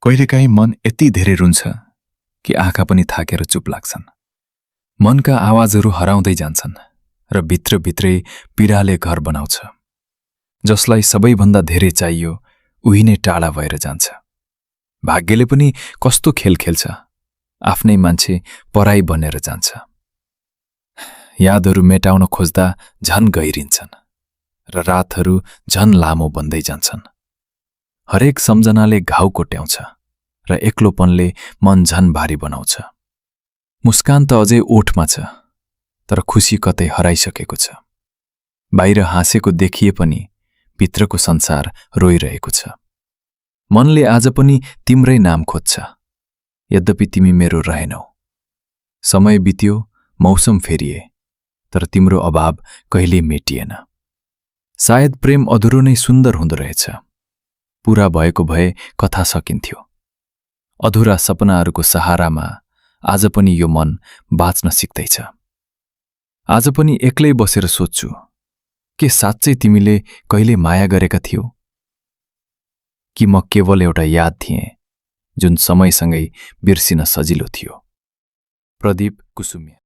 कहिलेकाहीँ मन यति धेरै रुन्छ कि आँखा पनि थाकेर चुप लाग्छन्। मनका आवाजहरू हराउँदै जान्छन् र भित्रभित्रै पीडाले घर बनाउँछ। जसलाई सबैभन्दा धेरै चाहियो उही नै टाढा भएर जान्छ। भाग्यले पनि कस्तो खेल खेल्छ, आफ्नै मान्छे पराई बनेर जान्छ। यादहरू मेटाउन खोज्दा झन गहिरिन्छन् र रातहरू झन लामो बन्दै जान्छन्। हरेक सम्झनाले घाउ कोट्याउँछ र एक्लोपनले मन झन भारी बनाउँछ। मुस्कान त अझै ओठमा छ, तर खुसी कतै हराइसकेको छ। बाहिर हाँसेको देखिए पनि भित्रको संसार रोइरहेको छ। मनले आज पनि तिम्रै नाम खोज्छ, यद्यपि तिमी मेरो रहेनौ। समय बित्यो, मौसम फेरिए, तर तिम्रो अभाव कहिल्यै मेटिएन। सायद प्रेम अधुरो नै सुन्दर हुँदो रहेछ। पूरा भएको भए कथा सकिन्थ्यो। अधुरा सपनाहरूको सहारामा आज पनि यो मन बाँच्न सिक्दैछ। आज पनि एक्लै बसेर सोच्छु, के साँच्चै तिमीले कहिले माया गरेका थियौ? कि म केवल एउटा याद थिएँ जुन समयसँगै बिर्सिन सजिलो थियो? प्रदीप कुसुमिया।